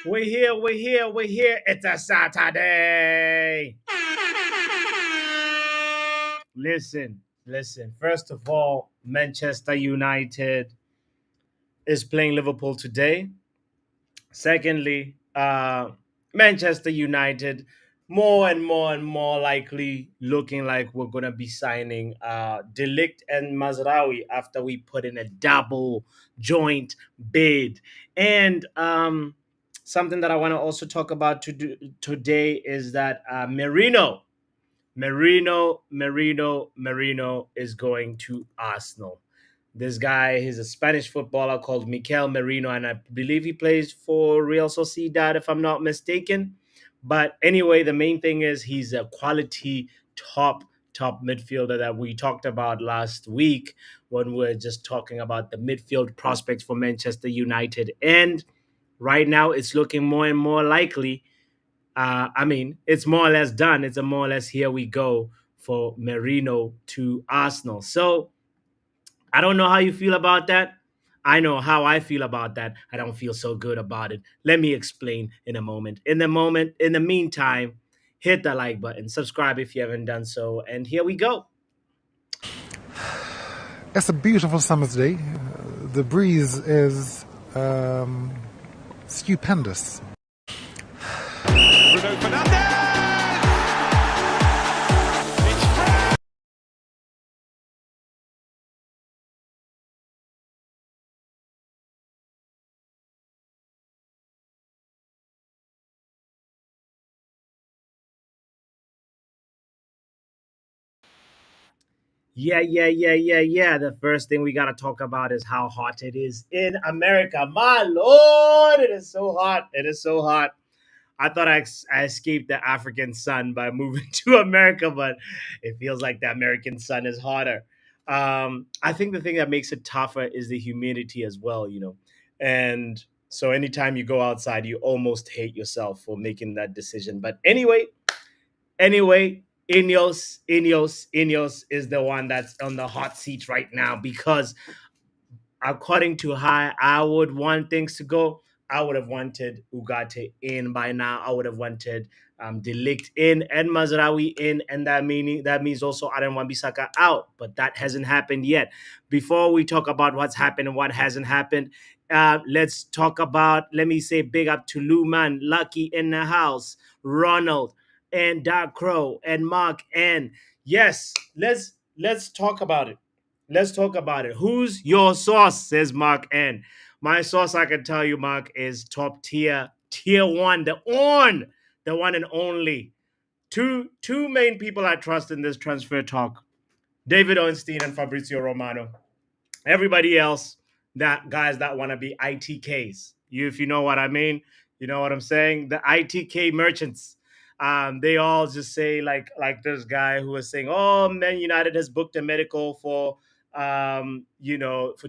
We're here. It's a Saturday. Listen. First of all, Manchester United is playing Liverpool today. Secondly, Manchester United more and more likely looking like we're gonna be signing Delict and Mazraoui after we put in a double joint bid. And something that I want to also talk about today is that Merino is going to Arsenal. This guy, he's a Spanish footballer called Mikel Merino, and I believe he plays for Real Sociedad, if I'm not mistaken. But anyway, the main thing is he's a quality top midfielder that we talked about last week when we were just talking about the midfield prospects for Manchester United. And right now, it's looking more and more likely. It's more or less done. It's a more or less here we go for Merino to Arsenal. So I don't know how you feel about that. I know how I feel about that. I don't feel so good about it. Let me explain in a moment. In the meantime, hit the like button, subscribe if you haven't done so, and here we go. It's a beautiful summer's day. The breeze is stupendous. Bruno Fernandes! Yeah. The first thing we got to talk about is how hot it is in America. My Lord, it is so hot. It is so hot. I thought I escaped the African sun by moving to America, but it feels like the American sun is hotter. I think the thing that makes it tougher is the humidity as well. And so anytime you go outside, you almost hate yourself for making that decision. But anyway, Ineos is the one that's on the hot seat right now because according to how I would want things to go, I would have wanted Ugarte in by now. I would have wanted Delict in and Mazraoui in, and that means also Aaron Wan-Bissaka out. But that hasn't happened yet. Before we talk about what's happened and what hasn't happened, let's talk about. Let me say big up to Luman, Lucky in the house, Ronald, and Dark Crow and Mark. And yes, let's talk about it. Let's talk about it. Who's your sauce? Says Mark N. My sauce, I can tell you, Mark, is top tier one, the one and only. Two main people I trust in this transfer talk: David Ornstein and Fabrizio Romano. Everybody else, that guys that want to be ITKs. If you know what I mean, you know what I'm saying. The ITK merchants. They all just say like this guy who was saying, "Oh, Man United has booked a medical for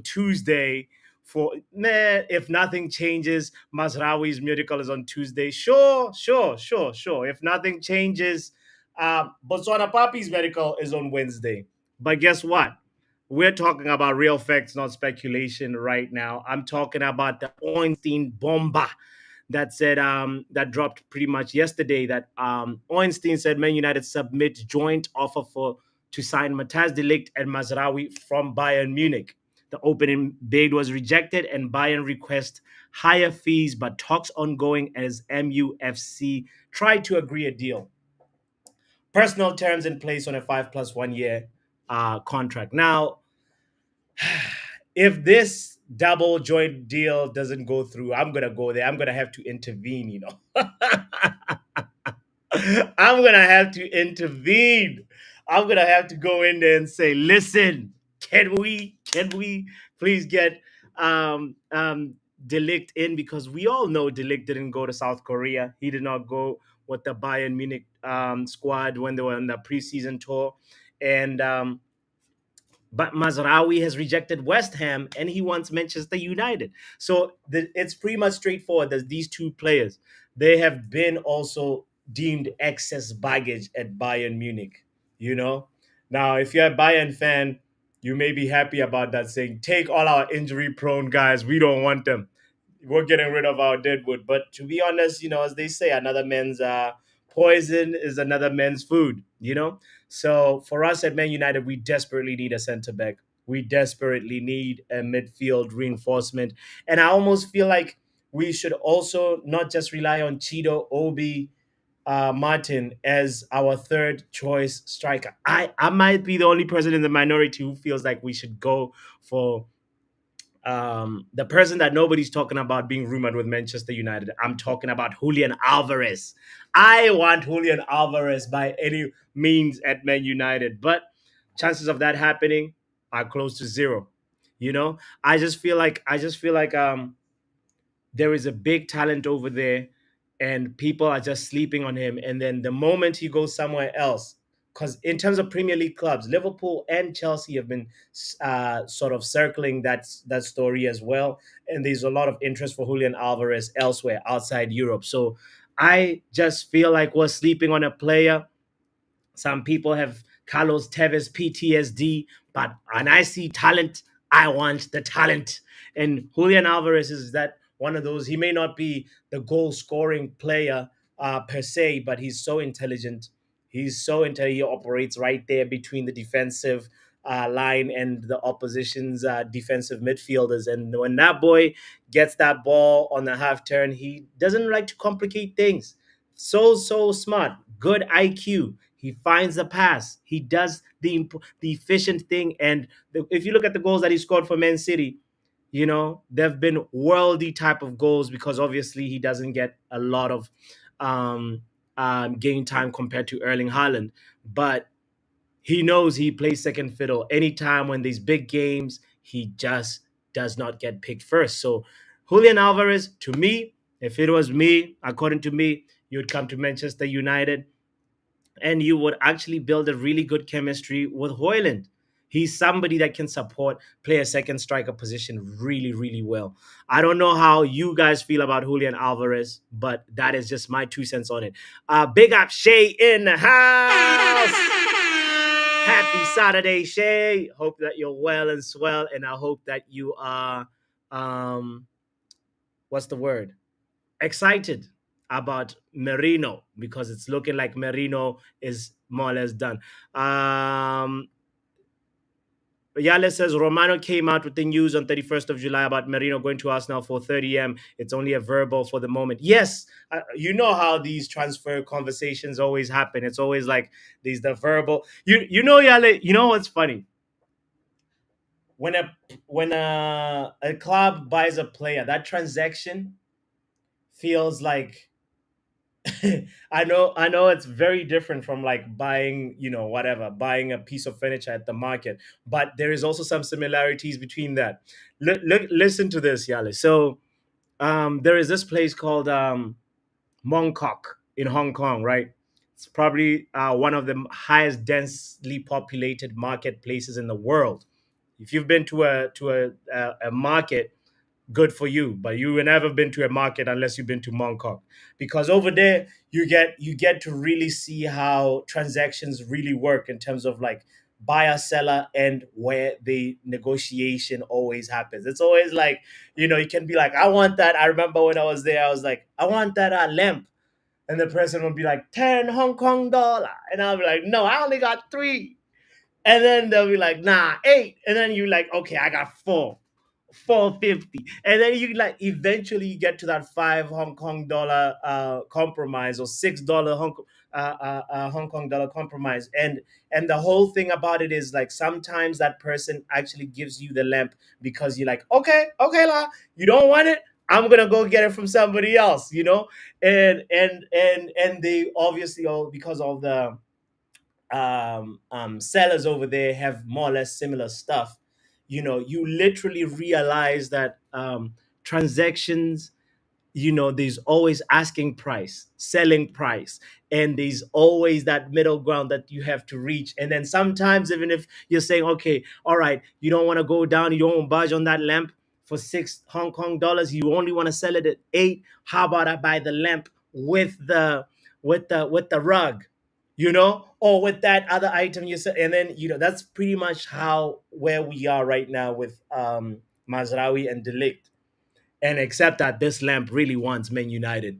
Tuesday." For man, if nothing changes, Mazraoui's medical is on Tuesday. Sure. If nothing changes, Botswana Papi's medical is on Wednesday. But guess what? We're talking about real facts, not speculation right now. I'm talking about the Ornstein bomba that dropped pretty much yesterday. That Ornstein said Man United submit joint offer to sign Matthijs de Ligt and Mazraoui from Bayern Munich. The opening bid was rejected, and Bayern request higher fees, but talks ongoing as MUFC tried to agree a deal. Personal terms in place on a 5+1 year contract. Now, if this double joint deal doesn't go through, I'm gonna go there. I'm gonna have to intervene. I'm gonna have to intervene. I'm gonna have to go in there and say, listen, can we please get Delict in, because we all know Delict didn't go to South Korea. He did not go with the Bayern Munich squad when they were on the preseason tour. And but Mazraoui has rejected West Ham and he wants Manchester United. So it's pretty much straightforward. There's these two players. They have been also deemed excess baggage at Bayern Munich. You know, now if you're a Bayern fan, you may be happy about that, saying, "Take all our injury-prone guys. We don't want them." we're getting rid of our deadwood. But to be honest, as they say, another man's poison is another man's food. So for us at Man United, we desperately need a centre back. We desperately need a midfield reinforcement, and I almost feel like we should also not just rely on Cheeto, Obi, Martin as our third choice striker. I might be the only person in the minority who feels like we should go for the person that nobody's talking about being rumored with Manchester United. I'm talking about Julian Alvarez. I want Julian Alvarez by any means at Man United, but chances of that happening are close to zero. I just feel like there is a big talent over there, and people are just sleeping on him. And then the moment he goes somewhere else, because in terms of Premier League clubs, Liverpool and Chelsea have been sort of circling that story as well. And there's a lot of interest for Julian Alvarez elsewhere outside Europe. So I just feel like we're sleeping on a player. Some people have Carlos Tevez PTSD, but when I see talent, I want the talent. And Julian Alvarez is that one of those. He may not be the goal scoring player per se, but he's so intelligent. He's so intelligent. He operates right there between the defensive line and the opposition's defensive midfielders. And when that boy gets that ball on the half turn, he doesn't like to complicate things. So smart, good IQ. He finds the pass. He does the efficient thing. And if you look at the goals that he scored for Man City, they've been worldy type of goals because obviously he doesn't get a lot of um, game time compared to Erling Haaland. But he knows he plays second fiddle. Anytime when these big games, he just does not get picked first. So Julian Alvarez, to me, if it was me, according to me, you'd come to Manchester United and you would actually build a really good chemistry with Hoyland. He's somebody that can support, play a second striker position really, really well. I don't know how you guys feel about Julian Alvarez, but that is just my 2 cents on it. Big up Shay in the house. Happy Saturday, Shay. Hope that you're well and swell, and I hope that you are, what's the word? Excited about Merino because it's looking like Merino is more or less done. Yale says Romano came out with the news on 31st of July about Merino going to Arsenal for 30M. It's only a verbal for the moment. Yes, you know how these transfer conversations always happen. It's always like these the verbal. Yale. You know what's funny? When a club buys a player, that transaction feels like I know it's very different from like buying, whatever, buying a piece of furniture at the market, but there is also some similarities between that. Listen to this, Yale. So there is this place called Mongkok in Hong Kong, right? It's probably one of the highest densely populated marketplaces in the world. If you've been to a market, good for you. But you have never been to a market unless you've been to Mongkok, because over there you get to really see how transactions really work in terms of like buyer seller and where the negotiation always happens. It's always like you can be like, I want that. I remember when I was there, I was like, I want that lamp, and the person would be like 10 Hong Kong dollar, and I'll be like, no, I only got three. And then they'll be like, nah, eight. And then you're like, okay, I got four. 450. And then you like eventually you get to that five Hong Kong dollar compromise, or $6 Hong Kong dollar compromise. And the whole thing about it is like sometimes that person actually gives you the lamp because you're like, okay, la, you don't want it, I'm gonna go get it from somebody else. And they obviously all, because of the sellers over there have more or less similar stuff. You literally realize that transactions, there's always asking price, selling price, and there's always that middle ground that you have to reach. And then sometimes, even if you're saying, okay, all right, you don't want to go down, you don't want to budge on that lamp for 6 Hong Kong dollars, you only want to sell it at 8. How about I buy the lamp with the rug, or with that other item you said? And then that's pretty much how where we are right now with Mazraoui and Delict. And except that this lamp really wants Man United,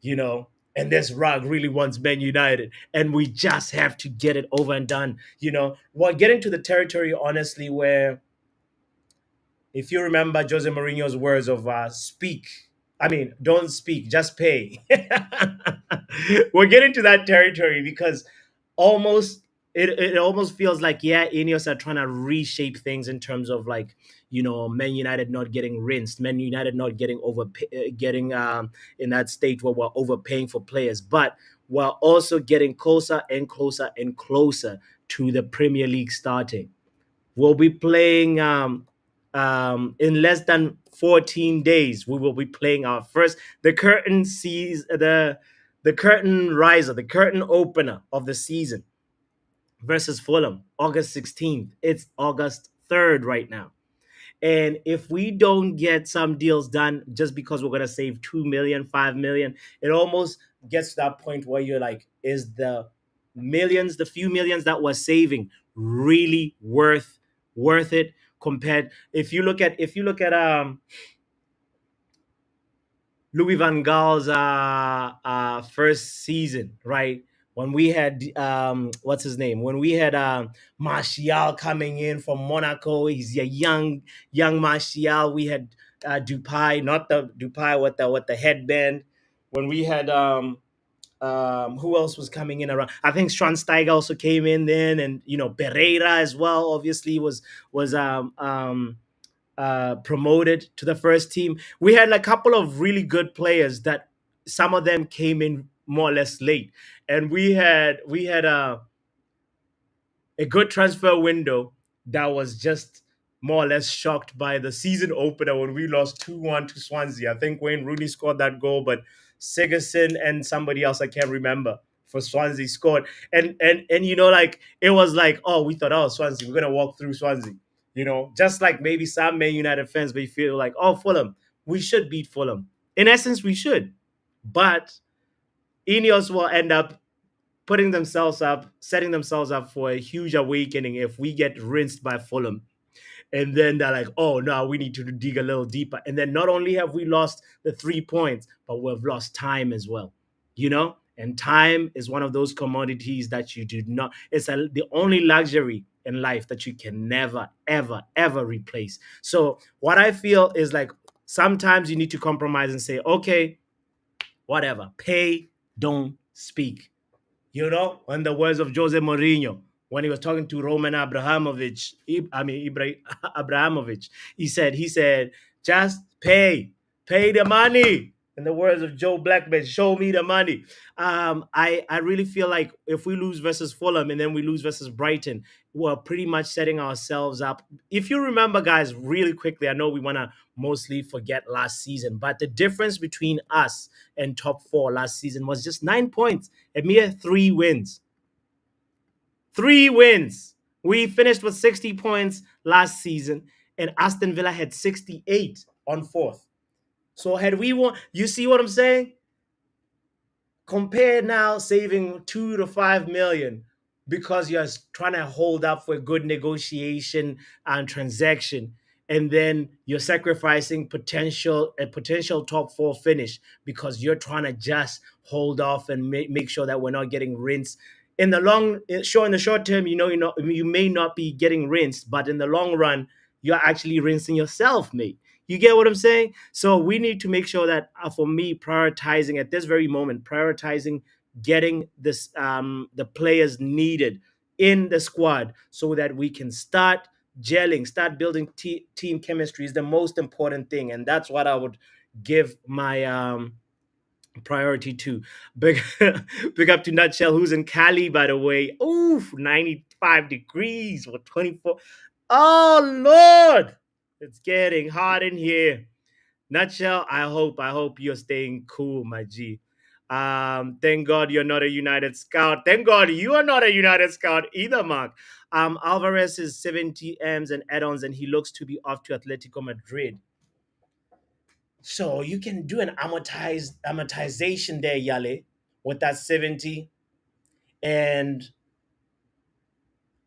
you know, and this rug really wants Man United, and we just have to get it over and done. We're getting to the territory, honestly, where if you remember Jose Mourinho's words of speak, I mean, don't speak, just pay. We're getting to that territory because almost it almost feels like, yeah, Ineos are trying to reshape things in terms of, like, Man United not getting rinsed, Man United not getting getting in that state where we're overpaying for players, but we're also getting closer and closer and closer to the Premier League starting. We'll be playing in less than 14 days. We will be playing our first, the curtain sees the curtain riser, the curtain opener of the season versus Fulham, August 16th. It's August 3rd right now. And if we don't get some deals done just because we're going to save 2 million, 5 million, it almost gets to that point where you're like, is the few millions that we're saving really worth it? Compared, if you look at Louis Van Gaal's first season, right? When we had what's his name? When we had Martial coming in from Monaco, he's a young Martial. We had Dupai, not the Dupai with the headband. When we had who else was coming in around? I think Schweinsteiger also came in then, and Pereira as well. Obviously was promoted to the first team. We had a couple of really good players that some of them came in more or less late, and we had a good transfer window that was just more or less shocked by the season opener when we lost 2-1 to Swansea. I think Wayne Rooney scored that goal, but Sigerson and somebody else I can't remember for Swansea scored. And like, it was like, oh, we thought, oh, Swansea, we're gonna walk through Swansea. Just like maybe some Man United fans may feel like, oh, Fulham, we should beat Fulham. In essence, we should. But Ineos will end up setting themselves up for a huge awakening if we get rinsed by Fulham. And then they're like, oh, no, we need to dig a little deeper. And then not only have we lost the 3 points, but we've lost time as well, And time is one of those commodities that you do not, it's the only luxury in life that you can never, ever, ever replace. So what I feel is like, sometimes you need to compromise and say, okay, whatever, pay, don't speak. In the words of Jose Mourinho, when he was talking to Roman Abramovich, Abramovich, he said, just pay the money. In the words of Joe Blackman, show me the money. I really feel like if we lose versus Fulham and then we lose versus Brighton, we're pretty much setting ourselves up. If you remember, guys, really quickly, I know we want to mostly forget last season, but the difference between us and top four last season was just 9 points, a mere 3 wins. 3 wins. We finished with 60 points last season, and Aston Villa had 68 on fourth. So had we won, you see what I'm saying? Compare now saving 2 to 5 million because you're trying to hold up for a good negotiation and transaction, and then you're sacrificing a potential top four finish because you're trying to just hold off and make sure that we're not getting rinsed. In the short term, you may not be getting rinsed, but in the long run, you're actually rinsing yourself, mate. You get what I'm saying? So we need to make sure that, for me, prioritizing at this very moment, prioritizing getting the players needed in the squad so that we can start gelling, start building team chemistry is the most important thing, and that's what I would give my priority to. Big, big up to Nutshell, who's in Cali, by the way. Oof, 95 degrees or 24. Oh Lord, it's getting hot in here. Nutshell, I hope you're staying cool, my G. Thank God you're not a United Scout. Thank God you are not a United Scout either, Mark. Alvarez is 70 M's and add-ons, and he looks to be off to Atletico Madrid. So you can do an amortization there, Yale, with that 70. And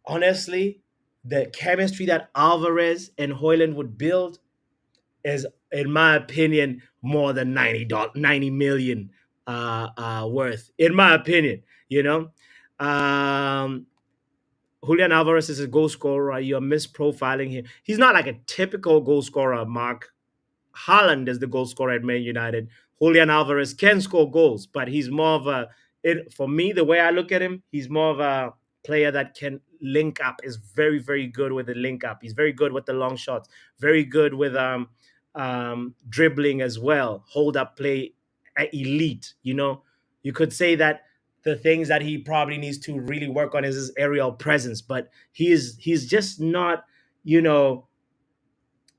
honestly, the chemistry that Alvarez and Hoyland would build, is, in my opinion, more than 90 million worth, in my opinion. You know, um, Julian Alvarez is a goal scorer. You're misprofiling him. He's not like a typical goal scorer, Mark. Haaland is the goal scorer at Man United. Julian Alvarez can score goals, but he's more of a, for me, the way I look at him, he's more of a player that can link up, is very, very good with the link up. He's very good with the long shots, very good with dribbling as well, hold up play, elite. You could say that the things that he probably needs to really work on is his aerial presence, but he's just not, you know,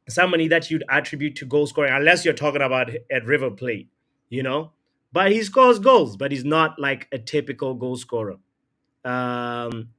somebody that you'd attribute to goal scoring, unless you're talking about at River Plate, you know. But he scores goals, but he's not like a typical goal scorer. Um,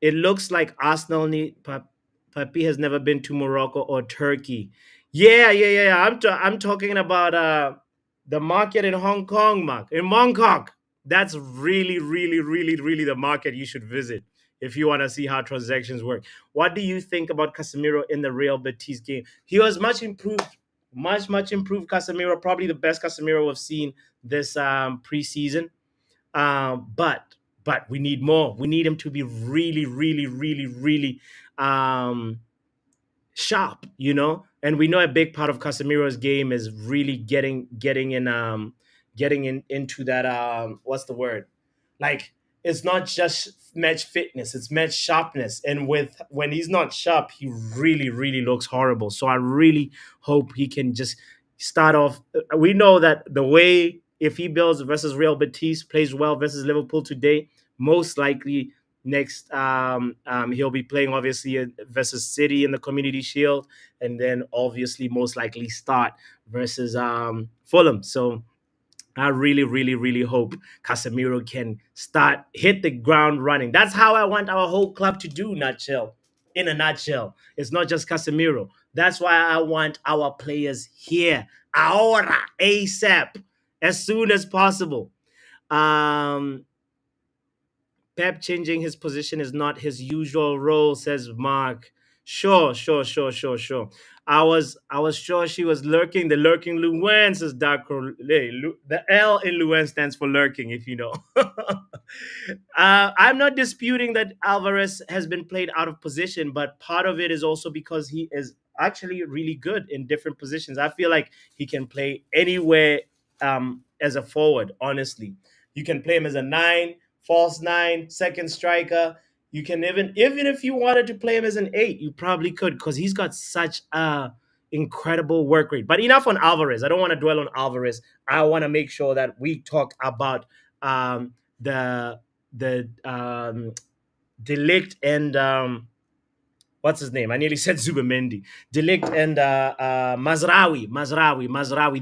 it looks like Arsenal need Papi has never been to Morocco or Turkey. Yeah. I'm talking about the market in Hong Kong, Mark. In Mongkok. That's really, really, really, really the market you should visit if you want to see how transactions work. What do you think about Casemiro in the Real Betis game? He was much improved, much improved. Casemiro, probably the best Casemiro we've seen this preseason. But we need more. We need him to be really, really, really, really sharp, And we know a big part of Casemiro's game is really getting into that what's the word? Like, it's not just match fitness, it's match sharpness. And with when he's not sharp, he really, really looks horrible. So I really hope he can just start off. We know that the way, if he builds versus Real Betis, plays well versus Liverpool today, most likely next he'll be playing obviously versus City in the Community Shield, and then obviously most likely start versus Fulham. So I really, really, really hope Casemiro can hit the ground running. That's how I want our whole club to do, nutshell. In a nutshell, it's not just Casemiro. That's why I want our players here, ahora, ASAP, as soon as possible. Um, Pep changing his position is not his usual role, says Mark. Sure. I was sure she was lurking. The lurking Luen, says Darko. The L in Luen stands for lurking, if you know. I'm not disputing that Alvarez has been played out of position, but part of it is also because he is actually really good in different positions. I feel like he can play anywhere as a forward, honestly. You can play him as a nine, false nine, second striker. You can even if you wanted to play him as an eight, you probably could, because he's got such a incredible work rate. But enough on Alvarez. I don't want to dwell on Alvarez. I want to make sure that we talk about the Delict and what's his name? I nearly said Zubamendi. Delict and Mazraoui,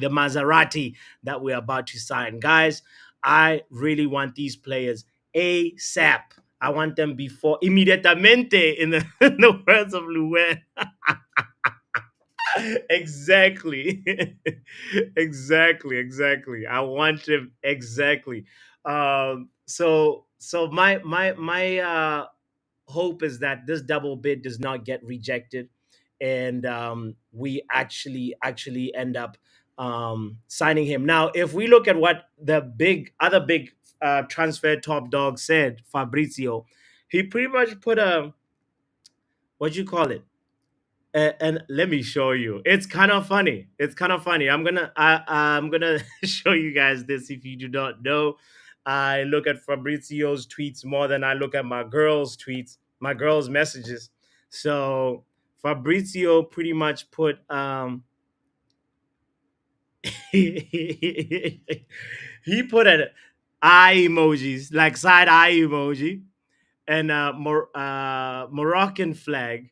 the Maserati that we're about to sign. Guys, I really want these players ASAP. I want them before, inmediatamente, in the, in the words of Luen. Exactly. exactly. I want him exactly. So my hope is that this double bid does not get rejected, and we actually end up signing him. Now, if we look at what the other big transfer top dog said, Fabrizio, he pretty much put a, what you call it, and let me show you. It's kind of funny. I'm gonna show you guys this if you do not know. I look at Fabrizio's tweets more than I look at my girls' tweets, my girls' messages. So Fabrizio pretty much put he put an eye emojis, like side eye emoji, and a Moroccan flag,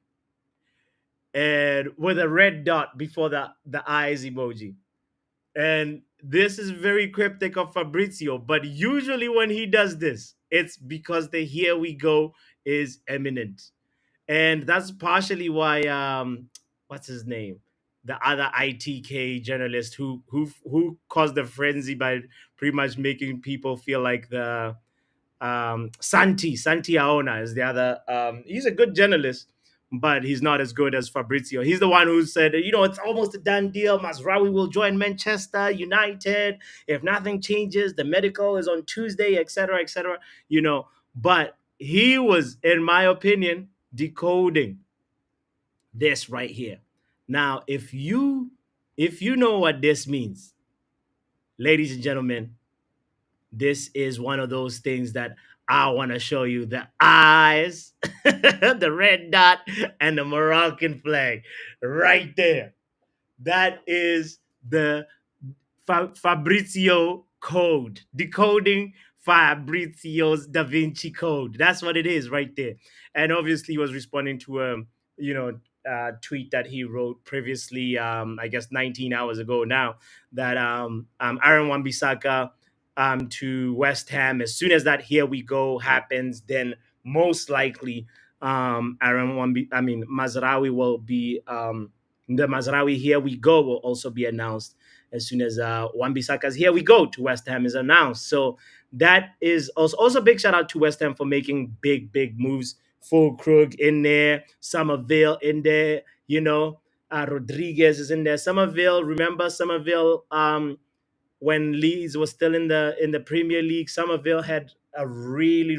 and with a red dot before the eyes emoji. And this is very cryptic of Fabrizio, but usually when he does this, it's because the here we go is imminent. And that's partially why what's his name? The other ITK journalist who caused the frenzy by pretty much making people feel like the Santi Aona is the other he's a good journalist, but he's not as good as Fabrizio. He's the one who said, it's almost a done deal. Mazraoui will join Manchester United if nothing changes. The medical is on Tuesday, etc., etc. But he was, in my opinion, decoding this right here. Now, if you know what this means, ladies and gentlemen, this is one of those things that I want to show you: the eyes, the red dot, and the Moroccan flag right there. That is the Fabrizio code, decoding Fabrizio's Da Vinci code. That's what it is right there. And obviously, he was responding to you know, tweet that he wrote previously, I guess 19 hours ago now, that Aaron Wan-Bissaka to West Ham. As soon as that "here we go" happens, then most likely Mazraoui will be the Mazraoui "here we go" will also be announced as soon as Wan-Bissaka's "here we go" to West Ham is announced. So that is also big shout out to West Ham for making big moves. Full Krug in there, Somerville in there, Rodriguez is in there. Somerville, remember Somerville? When Leeds was still in the Premier League, Somerville had a really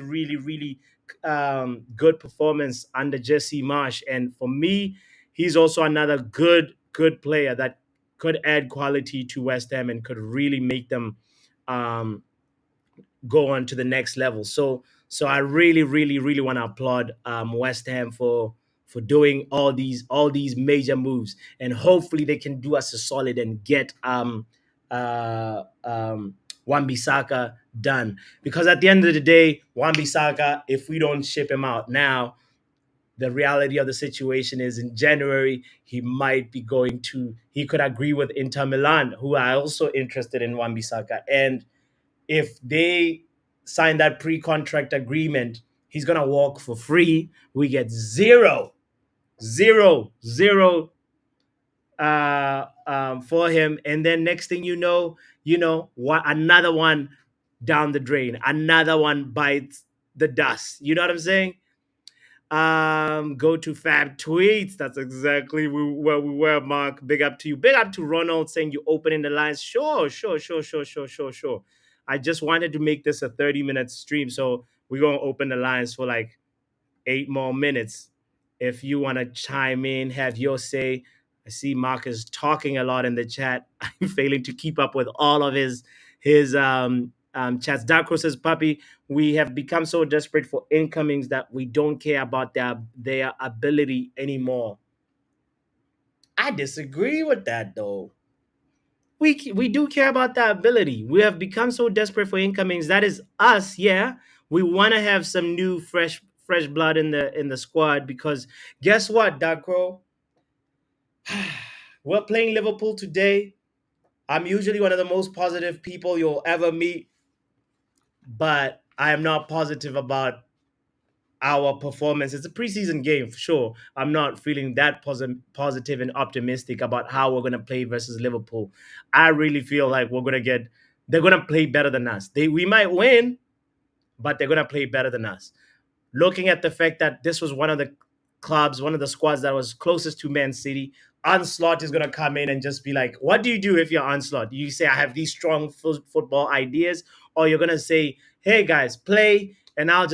good performance under Jesse Marsh, and for me, he's also another good player that could add quality to West Ham and could really make them um, go on to the next level. So I really want to applaud West Ham for doing all these major moves, and hopefully they can do us a solid and get Wan-Bissaka done. Because at the end of the day, Wan-Bissaka, if we don't ship him out now, the reality of the situation is in January he could agree with Inter Milan, who are also interested in Wan-Bissaka, and if they sign that pre-contract agreement, he's gonna walk for free. We get zero for him, and then next thing what, another one down the drain, another one bites the dust. You know what I'm saying? Go to Fab Tweets. That's exactly where we were, Mark. Big up to you. Big up to Ronald saying you opening the lines. Sure. I just wanted to make this a 30-minute stream, so we're gonna open the lines for like 8 more minutes. If you want to chime in, have your say. I see Mark is talking a lot in the chat. I'm failing to keep up with all of his chats. Darko says, "Puppy, we have become so desperate for incomings that we don't care about their ability anymore." I disagree with that, though. We do care about that ability. We have become so desperate for incomings. That is us, yeah. We want to have some new fresh blood in the squad, because guess what, Darko? We're playing Liverpool today. I'm usually one of the most positive people you'll ever meet, but I am not positive about our performance. It's a preseason game for sure. I'm not feeling that positive and optimistic about how we're going to play versus Liverpool. I really feel like they're going to play better than us. We might win, but they're going to play better than us. Looking at the fact that this was one of the squads that was closest to Man City, Onslaught is going to come in and just be like, what do you do if you're Onslaught? You say, I have these strong football ideas, or you're going to say, hey guys, play, and I'll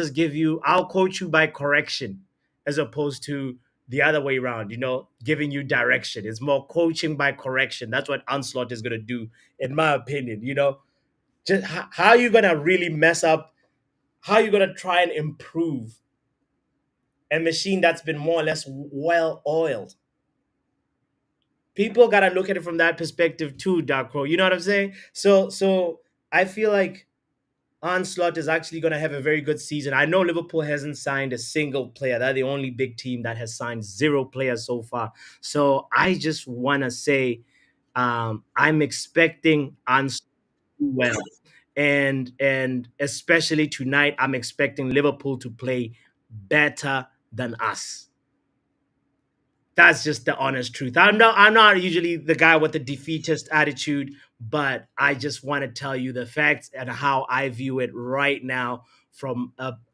coach you by correction, as opposed to the other way around, giving you direction. It's more coaching by correction. That's what Onslaught is going to do, in my opinion. Just how are you going to really mess up? How are you going to try and improve a machine that's been more or less well oiled? People gotta look at it from that perspective too, Darko. You know what I'm saying? So I feel like Onslaught is actually gonna have a very good season. I know Liverpool hasn't signed a single player. They're the only big team that has signed zero players so far. So I just wanna say I'm expecting Onslaught to do well. And especially tonight, I'm expecting Liverpool to play better than us. That's just the honest truth. I'm not usually the guy with the defeatist attitude, but I just want to tell you the facts and how I view it right now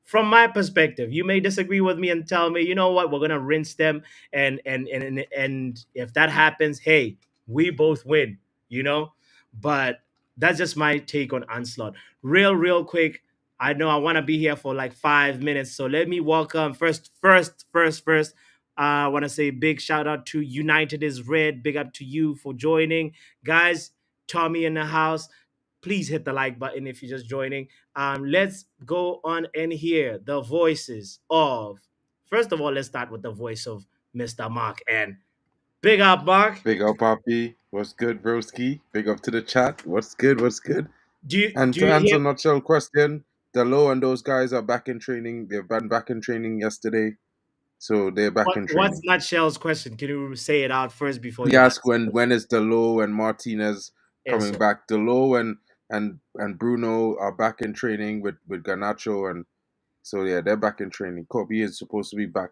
from my perspective, you may disagree with me and tell me, you know what, we're gonna rinse them, and if that happens, hey, we both win, you know. But that's just my take on Onslaught. Real quick. I know I want to be here for like 5 minutes, so let me welcome first. I want to say big shout out to United is Red. Big up to you for joining, guys. Tommy in the house. Please hit the like button if you're just joining. Let's go on and hear the voices of. First of all, let's start with the voice of Mr. Mark. And big up, Mark. Big up, Poppy. What's good, broski? Big up to the chat. What's good? What's good? And Do to you answer hear nutshell question, Delo and those guys are back in training. They've been back in training yesterday, so they're back in what's training. Nutshell's question? Can you say it out first before He you asked answer? when is Delo and Martinez coming Answer. back. Delo and Bruno are back in training with Garnacho, and so yeah, they're back in training. Kobe is supposed to be back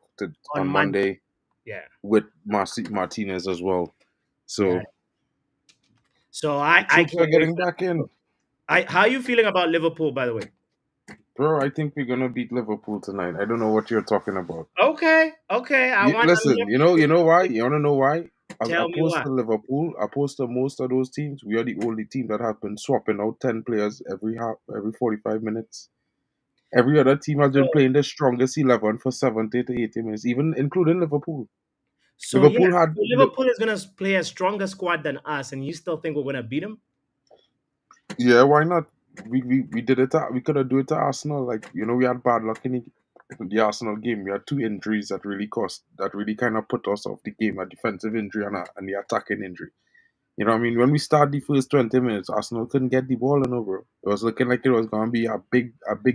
On on Monday. Monday Yeah. with Martinez as well. Yeah. So So the I troops are can't wait getting for back Liverpool. in. How are you feeling about Liverpool, by the way? Bro, I think we're gonna beat Liverpool tonight. I don't know what you're talking about. Okay. I'm here Listen, for you. you know why? You wanna know why? Tell me Opposed why. to Liverpool, opposed to most of those teams, we are the only team that have been swapping out 10 players every 45 minutes. Every other team has been So playing the strongest 11 for 70 to 80 minutes, even including Liverpool. so yeah, Liverpool had so Liverpool is gonna play a stronger squad than us, and you still think we're gonna beat them? yeah, why not? We did it. We could have do it to Arsenal. Like we had bad luck in the Arsenal game. We had two injuries that really that really kind of put us off the game: a defensive injury and the attacking injury. You know what I mean? When we started the first 20 minutes, Arsenal couldn't get the ball in over. It was looking like it was gonna be a big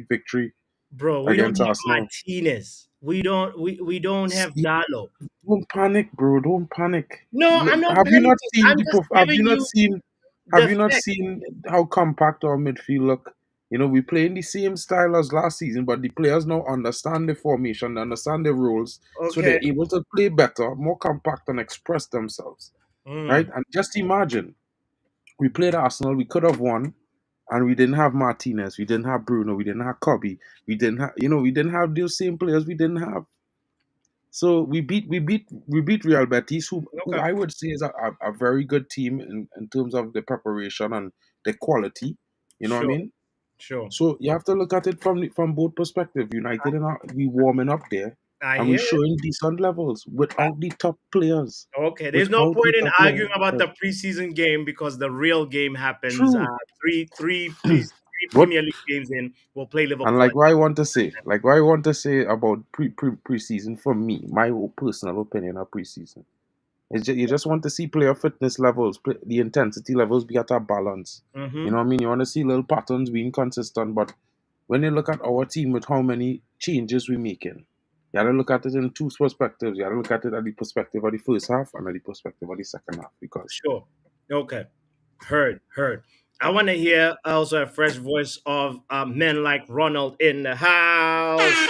victory Bro, we don't against have Arsenal. Martinez. We don't have See, Dalo. don't panic, bro. Don't panic. No, I'm not Have you not panicking. seen I'm just have giving you not you seen have the you not fact. seen how compact our midfield look? We play in the same style as last season, but the players now understand the formation, they understand the rules, so Okay. they're able to play better, more compact, and express themselves. Right? Mm, And just imagine, we played Arsenal, we could have won, and we didn't have Martinez, we didn't have Bruno, we didn't have Kobe, we didn't have those same players we didn't have. So we beat Real Betis, who okay. I would say is a very good team in terms of the preparation and the quality. You know what I Sure. mean? Sure. So you have to look at it from both perspectives. United and we warming up there, I and we hear it. showing decent levels without the top players. Okay. There's no Without the point in top arguing players. about the preseason game because the real game happens True. three But Premier League games in. We'll play and Liverpool. like what I want to say about preseason for me, my personal opinion of preseason. You just want to see player fitness levels, the intensity levels be at a balance. You Mm-hmm. know what I mean? You want to see little patterns being consistent, but when you look at our team with how many changes we're making, you got to look at it in two perspectives. You got to look at it at the perspective of the first half and at the perspective of the second half. Because Sure. Okay. Heard. I want to hear also a fresh voice of men like Ronald in the house.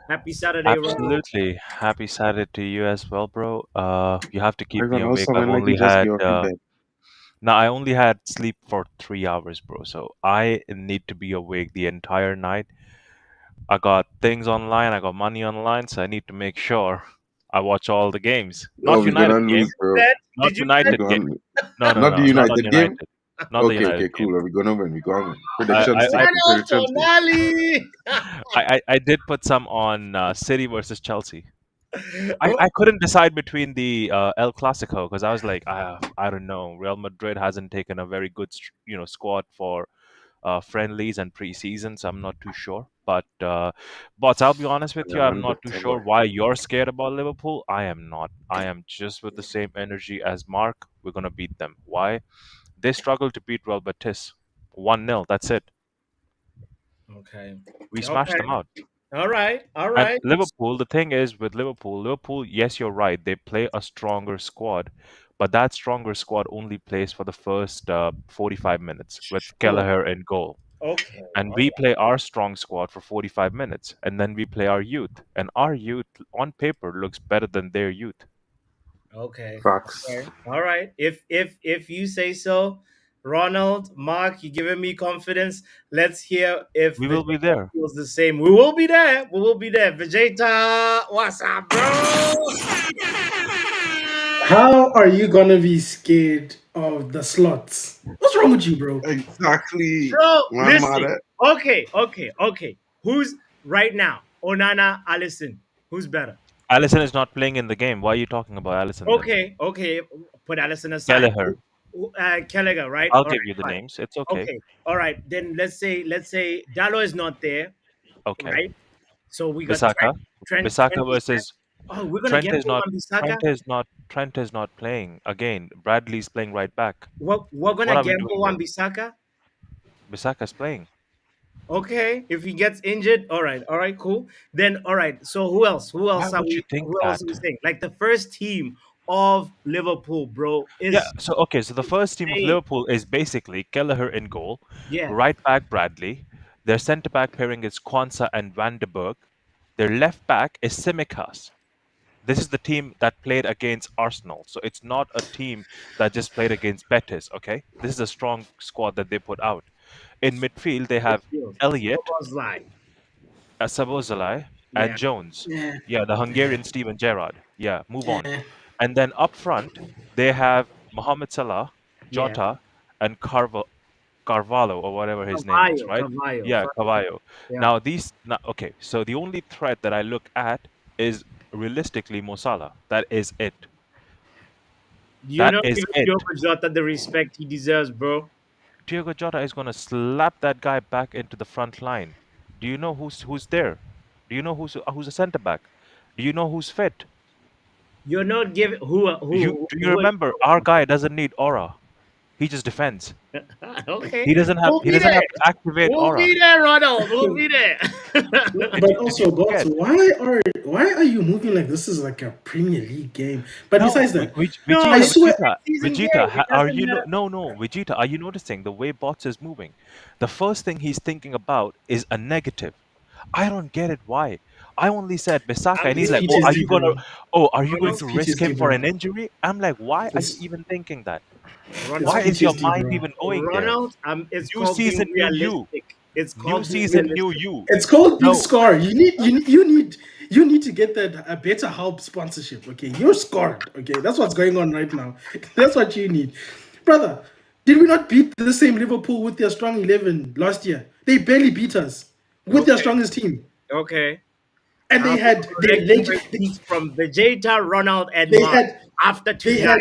Happy Saturday, Ronald. Absolutely. Happy Saturday to you as well, bro. You have to I keep me don't know, awake. I've something like you only just had get off the bed. now I only had sleep for 3 hours, bro. So I need to be awake the entire night. I got things online, I got money online, so I need to make sure I watch all the games. Oh, Not we're United gonna game. lose, bro. Bet? Not Did you bet? We're United game. gonna No, no, not the no, not on United game. United. Not the Okay, United okay, game. cool. We're gonna win. We're gonna win. I, Predictions I, I team. Ronald Predictions team. Tonali. I did put some on City versus Chelsea. I, Oh, I couldn't decide between the El Clasico because I was like, I don't know. Real Madrid hasn't taken a very good, squad for friendlies and preseason, so I'm not too sure. But I'll be honest with you, I'm Man, not too better sure boy. why you're scared about Liverpool. I am not. I am just with the same energy as Mark. We're gonna beat them. Why? They struggled to beat Real Betis. 1-0. That's it. okay. We smashed Okay. them out. All right. All And right. Liverpool, the thing is with Liverpool, yes, you're right. They play a stronger squad, but that stronger squad only plays for the first 45 minutes with Sure. Kelleher in goal. Okay. And we play our strong squad for 45 minutes, and then we play our youth. And our youth, on paper, looks better than their youth. Okay. Facts. Okay. All right. If you say so, Ronald, Mark, you giving me confidence. Let's hear if We will be Vegeta there. feels the same. We will be there. We will be there. Vegeta, what's up, bro? How are you gonna be scared of the slots? What's wrong with you, bro? Exactly. Bro, Man, mad listen. at. Okay. Who's right now? Onana, Allison. Who's better? Allison is not playing in the game. Why are you talking about Allison then? Okay. Put Allison aside. Kelleher. Kelleher, right? I'll All give right, you the fine. names. It's okay. Okay, all right. Then let's say Dallo is not there, Okay. right? So we got Bisaka. Trent Bisaka is back. versus Oh, we're gonna Trent is gamble not on Bisaka. Trent is not playing. Again, Bradley's playing right back. We're What gonna are we doing gamble on here? Bisaka. Bisaka's playing. Okay, if he gets injured, all right, cool. Then all right. So who else? Who Why else are would you we? think Who else that? are we saying? Like the first team of Liverpool, bro, Yeah, is so okay, so the first team of insane. Liverpool is basically Kelleher in goal, Yeah, right back Bradley. Their centre back pairing is Kwanzaa and Van de Berg. Their left back is Simicas. This is the team that played against Arsenal. So it's not a team that just played against Betis, okay? This is a strong squad that they put out. In midfield, they have midfield. Elliot, Szoboszlai. Sabozalai, Yeah, and Jones. Yeah, Yeah, the Hungarian Steven Gerrard. Yeah, move on. yeah. And then up front, they have Mohamed Salah, yeah. Jota, and Carvalho or whatever his name is, right? Cavallo. Yeah, Cavallo. Yeah. Now, okay, so the only threat that I look at is realistically Mo Salah. That is it. You're That not is giving it. Diogo Jota the respect he deserves, bro. Diogo Jota is going to slap that guy back into the front line. Do you know who's there? Do you know who's a centre back? Do you know who's fit? You're not giving Do you who remember our guy doesn't need aura. He just defends. okay. He doesn't have We'll he be doesn't there. have to activate We'll aura. be there, Ronald. We'll be there. Did But you did you also, boss, forget? why are you moving like this is like a Premier League game? But No, besides that, No, I Vegeta, it's swear, a Vegeta, season Vegeta. game. It Are doesn't you matter. no, Vegeta? Are you noticing the way Bots is moving? The first thing he's thinking about is a negative. I don't get it. Why? I only said Bisaka, I'm and he's it's like, PTSD, bro. are you going Ronald. It's to risk him PTSD, for bro. an injury? I'm like, why are you It's even thinking that? it's Why Ronald. is your PTSD, mind bro. even going there? Ronald. It's New called being season, new you. realistic. It's New called being season, new realistic. you. It's called being No, scarred. You need to get that a better help sponsorship. Okay, you're scarred. Okay, that's what's going on right now. That's what you need, brother. Did we not beat the same Liverpool with their strong 11 last year? They barely beat us with their Okay. strongest team, Okay. and I'm they had their collecting leg. receipts from Vegeta, Ronald, and They Mark had after they tonight. had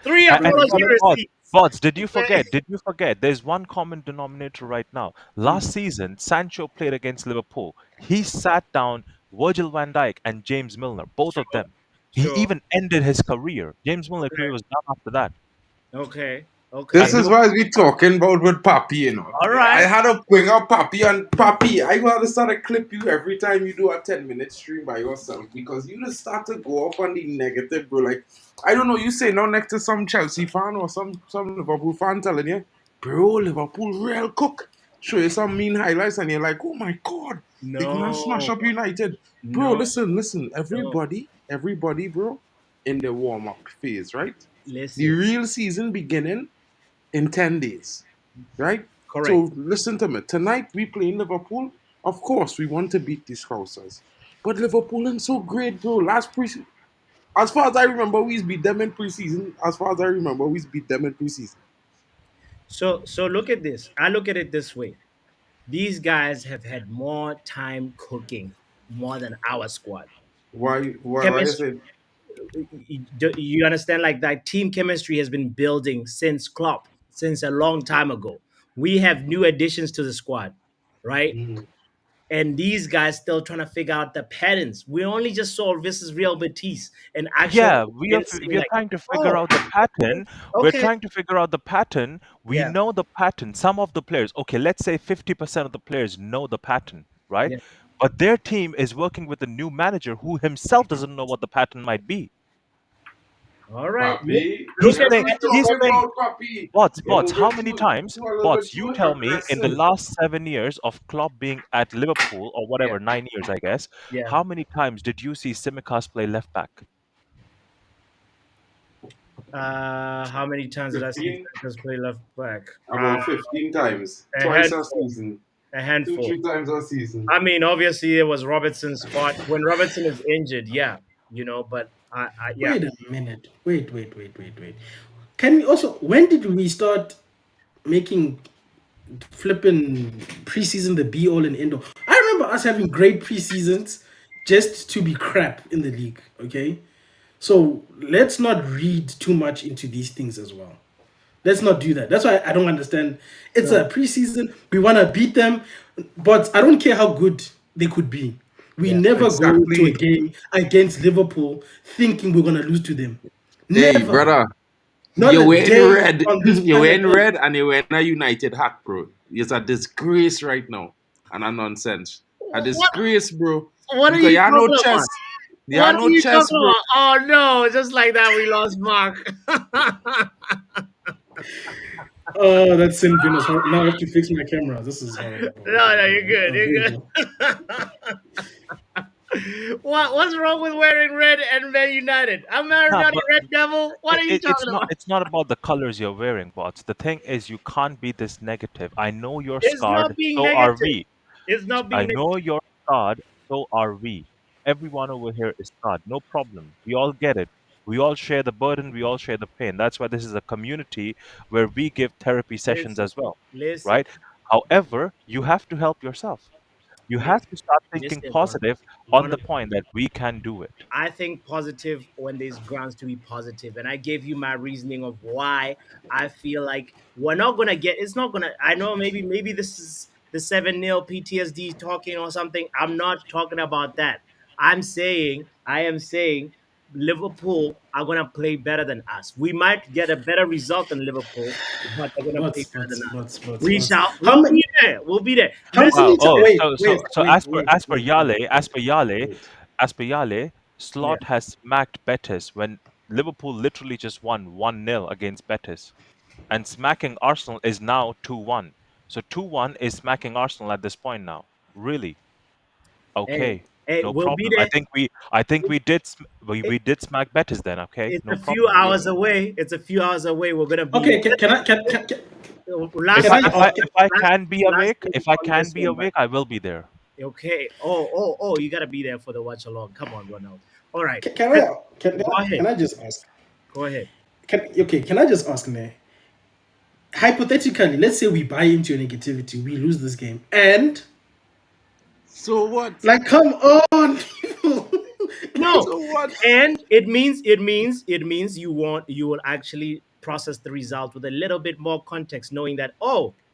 Three and apology brother. receipts. Bots, did you Okay. forget? Did you forget? There's one common denominator right now. Last season, Sancho played against Liverpool. He sat down Virgil van Dijk and James Milner, both of Sure. them. He Sure. even ended his career. James Milner's career was done after that. Okay. This And Okay. is Liverpool, what we talking about with Papi, you know. All I right. had to bring up Papi, and Papi, I gotta start to clip you every time you do a 10-minute stream by yourself because you just start to go off on the negative, bro. Like, I don't know, you say now next to some Chelsea fan or some Liverpool fan telling you, bro, Liverpool real cook. Show you some mean highlights and you're like, oh my god, they're gonna smash No. up United. Bro, No. listen, No. everybody, bro, in the warm-up phase, right? The Listen. real season beginning in 10 days, right? Correct. So listen to me. Tonight we play in Liverpool. Of course, we want to beat these Scousers. But Liverpool ain't so great, bro. Last preseason, as far as I remember, we beat them in preseason. As far as I remember, we beat them in preseason. So look at this. I look at it this way. These guys have had more time cooking more than our squad. Why is Chemistry, it? you understand? Like that team chemistry has been building since Klopp, since a long time ago. We have new additions to the squad, right? Mhm. And these guys still trying to figure out the patterns. We only just saw this is Real Betis and actual yeah, we are evidence saying we are like, trying to figure oh, out the pattern. We're okay, trying to figure out the pattern. We yeah, know the pattern. Some of the players, okay, let's say 50% of the players know the pattern, right? yeah. But their team is working with a new manager who himself doesn't know what the pattern might be. All right. Papi, Look He's at playing. what we He's talking Edison. playing. about, Papi? You're Bots. How moving many too times? a little bit Bots, you too tell me in the aggressive. last 7 years of Klopp being at Liverpool or Yeah, whatever, 9 years, I guess. yeah. How many times did you see Simicast play left back? How many times did I see 15? Santos play left back? About 15 times. A Twice a handful. season. A Two, handful. 3 times a season. I mean, obviously it was Robertson's spot when Robertson is injured. Yeah, but yeah. Wait a minute. Wait. Can we also? When did we start making flipping preseason the be all and end all? I remember us having great preseasons just to be crap in the league. Okay, so let's not read too much into these things as well. Let's not do that. That's why I don't understand. It's a No, preseason. We want to beat them, but I don't care how good they could be. We yeah. never go to a Exactly. game against Liverpool thinking we're gonna lose to them. Hey, Never. brother. Not You a were in day red. on this You were planet in Earth. red and you were in a United hat, bro. It's a disgrace right now. And a nonsense. A What disgrace, bro. What are Because you you have no talking about? chest. You What have are no you chest, talking bro. about? Oh no! Just like that, we lost Mark. Oh, that's sin bin is horrible. Now I have to fix my camera. This is horrible. No, no, you're good. Oh, here we You're go. good. What's wrong with wearing red and Man United? I'm not Nah, a but Red Devil. What are you it's talking not about? it's not about the colors you're wearing, bots. The thing is, you can't be this negative. I know you're It's not scarred, being so are negative. we. It's not I being know negative. you're scarred, so are we. Everyone over here is scarred. No problem. We all get it. We all share the burden. We all share the pain. That's why this is a community where we give therapy sessions Listen, as well, listen. right? However, you have to help yourself. You have to start thinking Listen, bro. positive on One the point that we can do it. I think positive when there's grounds to be positive. And I gave you my reasoning of why I feel like we're not gonna get it's not gonna I know maybe this is the 7-0 PTSD talking or something. I'm not talking about that. I am saying Liverpool are gonna play better than us. We might get a better result than Liverpool, but they're gonna play better than us. Butts. How We'll many? be there. We'll be there. How Listen, Wow. many? Oh, Wait, so as per Yale, yeah. Slot has smacked Betis when Liverpool literally just won 1-0 against Betis, and smacking Arsenal is now 2-1. So 2-1 is smacking Arsenal at this point now. Really? Hey, Okay, hey, no we'll be problem. there. I think we did smack Betis then. Okay, It's no a few problem. Yeah. hours away. It's a few hours away. We're gonna be Okay, there. If Last can I I if last I ask? year, if I last can be last awake, year we if I won can this be one, but awake, I will be there. okay. Oh, you gotta be there for the watch along. Come on, Ronald. All right. Can I? Can Go I? ahead. Can I just ask? Go ahead. Can I just ask, ne? Hypothetically, let's say we buy into your negativity, we lose this game, and So what? like, come on, people. No, So what? and it means you will actually process the result with a little bit more context, knowing that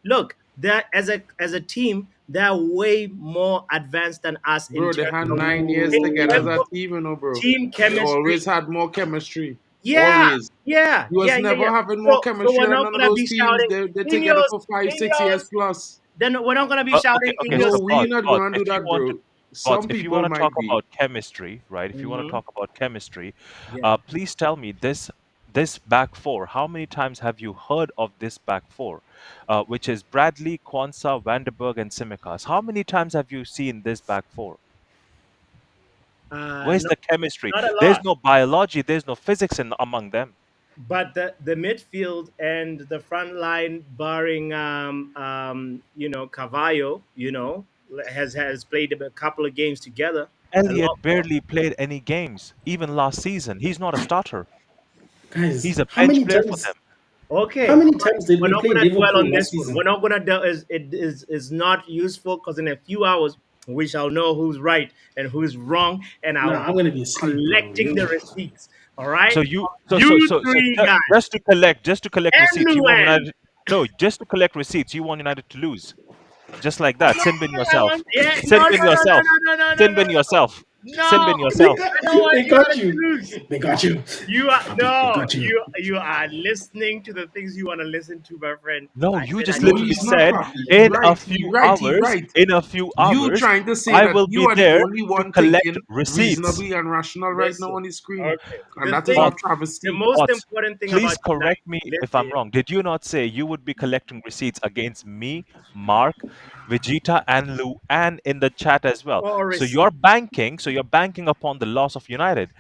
look, that as a team they're way more advanced than us in Bro, they terms had of 9 years in together as terms a of team, bro. team They chemistry. always had more chemistry. Yeah, Always. yeah, You was yeah, yeah, never yeah. having more So chemistry we're than not none of gonna those be teams. shouting They're together Ineos, for 5, 6 years Ineos. plus. Then we're not gonna be shouting Okay, so No, Ineos. we bots, not bots, gonna do that, bro. bots, Some if you people want to talk might be. about chemistry, right? If you want to Hmm. talk about chemistry, Yeah. please tell me this back four. How many times have you heard of this back four, which is Bradley, Kwanzaa, Vanderberg, and Simicas? How many times have you seen this back four? Where's Not the chemistry? not a There's lot. no biology. There's no physics in among them. But the midfield and the front line, barring Cavallo, has played a couple of games together. A lot Elliot more. barely played any games, even last season. He's not a starter. Guys, He's a bench player for them. how Okay, many all right. times did We're we not play gonna dwell Liverpool on last this one. We're season? not gonna. It is not useful because in a few hours we shall know who's right and who's wrong, and Nah, I'll I'm gonna be asleep, bro. collecting the receipts. All right, So you so you so so so three ju- guys just to collect and receipts. You want Luan. United no, just to collect receipts. You want United to lose. Just like that. No, Sin bin I yourself. want. Yeah, no, Sin no, bin no, no, yourself. no, no, no, no, Sin no, bin yourself. Sin no. bin yourself. I don't want They you got to you. lose. They got you. You are Papi, they no, got you. you are listening to the things you want to listen to, my friend. No, I you said I just No, don't. literally he's not, said Papi. He right. He right. He right. in a few You hours, trying to say I that will you be are the there only to one collect thinking receipts. reasonably and rational right now Listen, on the screen. okay. And The that is thing, a But the travesty. most but important thing please about tonight. correct me if I'm Listen, wrong. Did you not say you would be collecting receipts against me, Mark, Vegeta, and Luan in the chat as well? for a So receipt. you're banking upon the loss of United.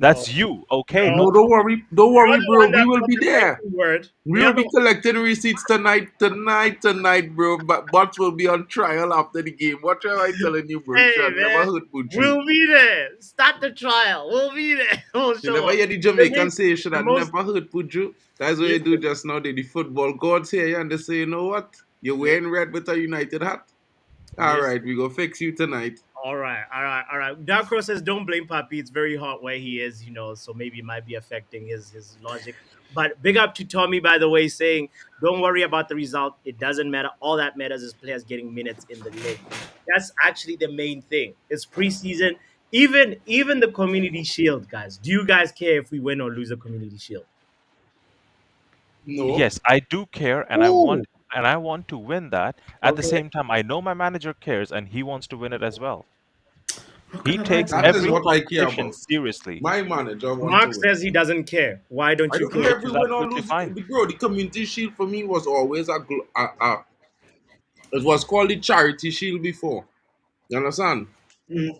No, That's you, okay? no. No, Not don't worry. Don't You're worry, the bro. one We that will put be the there. second word. We You're will the be collecting receipts tonight, bro. But Bots will be on trial after the game. What am I telling you, bro? Hey Shall never man, hurt Buju. we'll be there. Start the trial. We'll be there. We'll You show never up. hear the The Jamaican main, say you should the have most. never hurt Buju. That's what Yeah, you do just now. The football gods here and they say, you know what? You're li- wearing red with a United hat. All right, listen. we go fix you tonight. All right, all right, all right. Darko says, "Don't blame Papi. It's very hot where he is, so maybe it might be affecting his logic." But big up to Tommy, by the way, saying, "Don't worry about the result. It doesn't matter. All that matters is players getting minutes in the league. That's actually the main thing. It's preseason. Even the Community Shield, guys. Do you guys care if we win or lose the Community Shield? No. Yes, I do care, and Oh, I want to win that. At the okay. same time, I know my manager cares, and he wants to win it as well. Not He gonna lie, takes bro. That is every what I care competition about. seriously. My manager want to Mark win. says he doesn't care. Why don't I you don't care? care if Which we is win or absolutely lose. fine. Bro, the community shield for me was always it was called the charity shield before. You understand? Mm.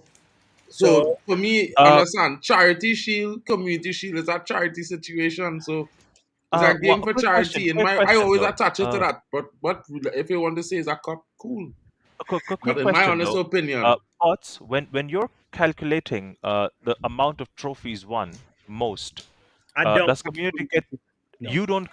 So So for me, Uh, understand, charity shield, community shield is a charity situation. So it's a well, game for charity. And quick I question always though. attach it to that. But if you want to say it's a cup, cool. But Quick in my question honest though. opinion, Pots, when you're calculating the amount of trophies won most, I don't. does community get No. you I don't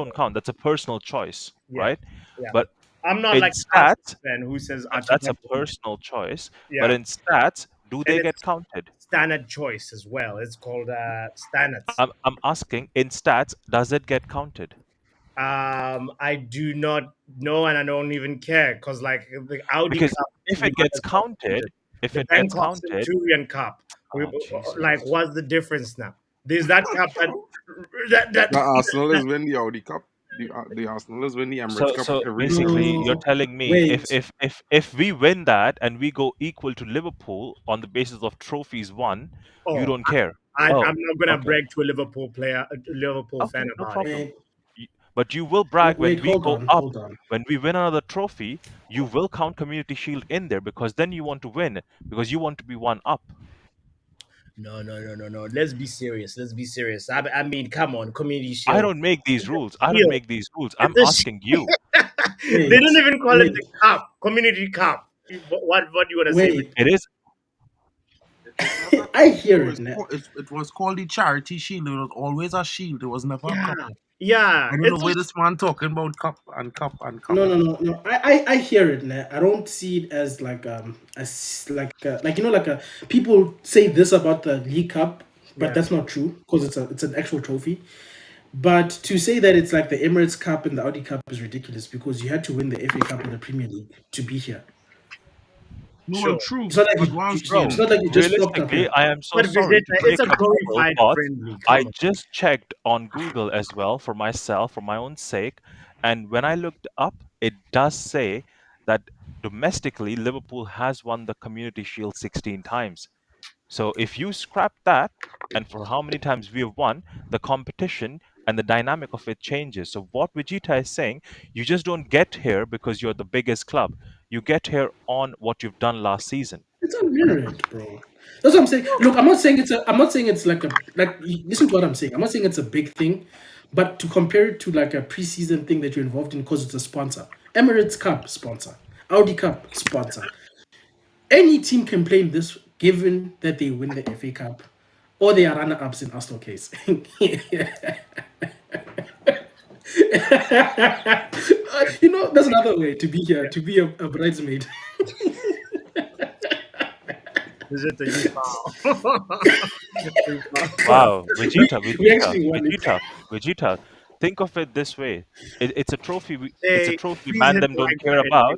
don't. count. That's a personal choice, Yeah. right? Yeah. But I'm not in like Arsenal stats, fan who says that's a Arteta. personal choice. But Yeah. in stats, do And they get it's counted? standard choice as well. It's called standards. I'm asking, in stats, does it get counted? I do not know and I don't even care because like the Audi Because Cup if we it might gets as well count counted, it. if The it gets Bangkok counted, Centurion Cup. oh Like Jesus. what's the difference now? There's that cup that that, the Arsenal that is win the Audi Cup. The Arsenal is win the Emirates So Cup so every season. basically you're Mm, telling me wait. if we win that and we go equal to Liverpool on the basis of trophies won, you oh don't care. I'm Oh, not gonna okay. brag to a Liverpool player, a Liverpool fan Okay, no about it. problem. Wait. But you will brag when Wait. we Hold go on. up, Hold on. when we win another trophy, you will count Community Shield in there because then you want to win because you want to be one up. No, no, no, no, no. Let's be serious. Let's be serious. I mean, come on, Community I Shield. don't make these It's a rules. I don't shield. make these rules. I'm It's a asking you. they Wait. don't even call it Wait. the cup, community cup. What do you want to say? Wait. It is It was not a I cup, hear bro. it now. It was called the charity shield. It was always a shield. It was never a Yeah, cup. yeah. I don't know It's where this man talking about cup and cup and cup. No, no, no, no. I hear it now. I don't see it as like like a people say this about the League Cup, but yeah. that's not true because it's an actual trophy. But to say that it's like the Emirates Cup and the Audi Cup is ridiculous because you had to win the FA Cup and the Premier League to be here. No, well, Sure, true. It's not like But what I'm it's bro. saying, not like you just popped up Realistically, here. I am so but sorry to Vegeta, break it's a your bubble, glorified but friendly. I Come on. just checked on Google as well for myself, for my own sake, and when I looked up, it does say that domestically Liverpool has won the Community Shield 16 times. So if you scrap that, and for how many times we have won, the competition and the dynamic of it changes. So what Vegeta is saying, you just don't get here because you're the biggest club. You get here on what you've done last season. It's unmerit, bro. That's what I'm saying. Look, I'm not saying it's like listen to what I'm saying. I'm not saying it's a big thing, but to compare it to like a preseason thing that you're involved in because it's a sponsor. Emirates Cup sponsor. Audi Cup sponsor. Any team can play in this given that they win the FA Cup or they are runner-ups in Arsenal case. That's another way to be here, to be a bridesmaid. Vegeta, you foul. You foul. Wow, we, Vegeta, we Vegeta, actually won it. Vegeta, Vegeta. Think of it this way: it's a trophy. It's a Hey, trophy please man hit them the don't like care button about. anyway.